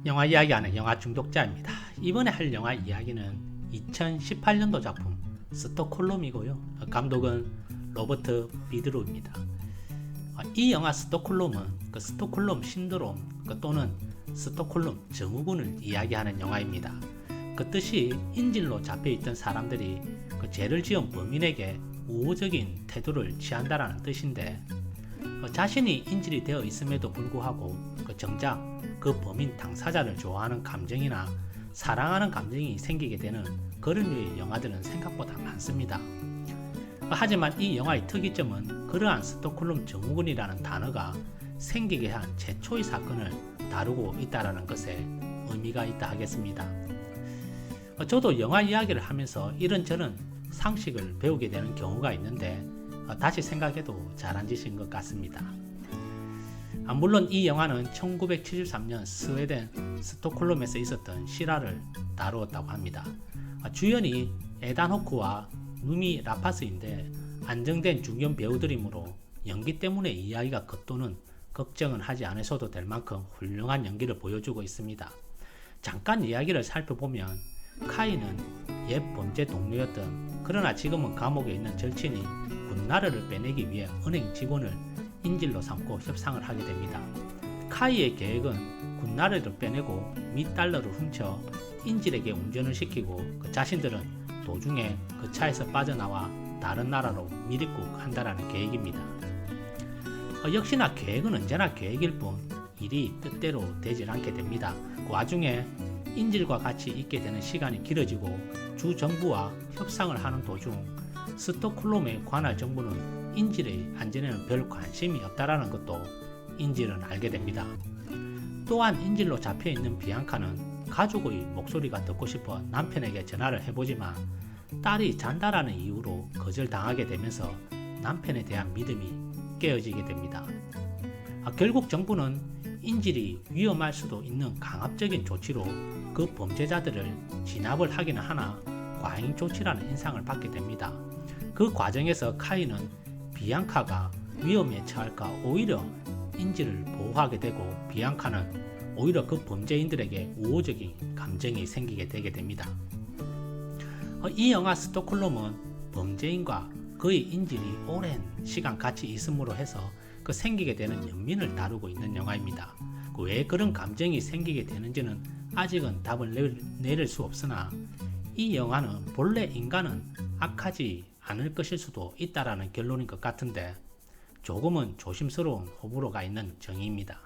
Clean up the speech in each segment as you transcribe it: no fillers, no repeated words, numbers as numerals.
영화 이야기하는 영화 중독자입니다. 이번에 할 영화 이야기는 2018년도 작품 스톡홀름이고요. 감독은 로버트 비드루입니다. 이 영화 스톡홀름은 스톡홀름 신드롬 또는 스톡홀름 증후군을 이야기하는 영화입니다. 그 뜻이 인질로 잡혀있던 사람들이 죄를 지은 범인에게 우호적인 태도를 취한다는 뜻인데, 자신이 인질이 되어 있음에도 불구하고 정작 그 범인 당사자를 좋아하는 감정이나 사랑하는 감정이 생기게 되는 그런 류의 영화들은 생각보다 많습니다. 하지만 이 영화의 특이점은 그러한 스톡홀름 증후군이라는 단어가 생기게 한 최초의 사건을 다루고 있다는 것에 의미가 있다 하겠습니다. 저도 영화 이야기를 하면서 이런저런 상식을 배우게 되는 경우가 있는데 다시 생각해도 잘한 짓인 것 같습니다. 물론 이 영화는 1973년 스웨덴 스톡홀름에서 있었던 실화를 다루었다고 합니다. 주연이 에단 호크와 누미 라파스인데 안정된 중견 배우들이므로 연기 때문에 이야기가 겉도는 걱정은 하지 않으셔도 될 만큼 훌륭한 연기를 보여주고 있습니다. 잠깐 이야기를 살펴보면 카이는 옛 범죄 동료였던, 그러나 지금은 감옥에 있는 절친이 군나르를 빼내기 위해 은행 직원을 인질로 삼고 협상을 하게 됩니다. 카이의 계획은 군나르를 빼내고 $1,000,000를 훔쳐 인질에게 운전을 시키고 자신들은 도중에 그 차에서 빠져나와 다른 나라로 밀입국한다는 계획입니다. 역시나 계획은 언제나 계획일 뿐 일이 뜻대로 되질 않게 됩니다. 그 와중에 인질과 같이 있게 되는 시간이 길어지고 주 정부와 협상을 하는 도중 스톡홀름에 관할 정부는 인질의 안전에는 별 관심이 없다라는 것도 인질은 알게 됩니다. 또한 인질로 잡혀있는 비앙카는 가족의 목소리가 듣고 싶어 남편에게 전화를 해보지만 딸이 잔다라는 이유로 거절당하게 되면서 남편에 대한 믿음이 깨어지게 됩니다. 결국 정부는 인질이 위험할 수도 있는 강압적인 조치로 그 범죄자들을 진압을 하기는 하나 과잉 조치라는 인상을 받게 됩니다. 그 과정에서 카이는 비앙카가 위험에 처할까 오히려 인질을 보호하게 되고, 비앙카는 오히려 그 범죄인들에게 우호적인 감정이 생기게 되게 됩니다. 이 영화 스톡홀름은 범죄인과 그의 인질이 오랜 시간 같이 있음으로 해서 생기게 되는 연민을 다루고 있는 영화입니다. 왜 그런 감정이 생기게 되는지는 아직은 답을 내릴 수 없으나 이 영화는 본래 인간은 악하지 않을 것일 수도 있다라는 결론인 것 같은데 조금은 조심스러운 호불호가 있는 정의입니다.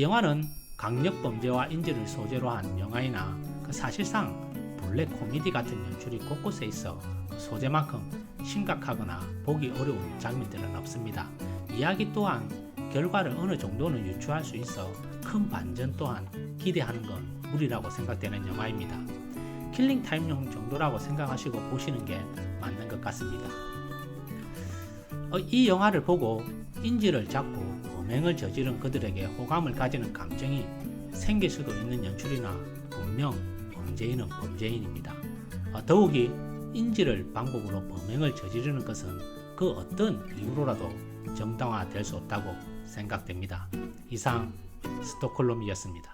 영화는 강력범죄와 인질을 소재로 한 영화이나 사실상 블랙 코미디 같은 연출이 곳곳에 있어 소재만큼 심각하거나 보기 어려운 장면들은 없습니다. 이야기 또한 결과를 어느 정도는 유추할 수 있어 큰 반전 또한 기대하는 건 무리라고 생각되는 영화입니다. 킬링타임용 정도라고 생각하시고 보시는 게 맞는 것 같습니다. 이 영화를 보고 인질을 잡고 범행을 저지른 그들에게 호감을 가지는 감정이 생길 수도 있는 연출이나 분명 범죄인은 범죄인입니다. 더욱이 인질을 방법으로 범행을 저지르는 것은 그 어떤 이유로라도 정당화될 수 없다고 생각됩니다. 이상 스톡홀름이었습니다.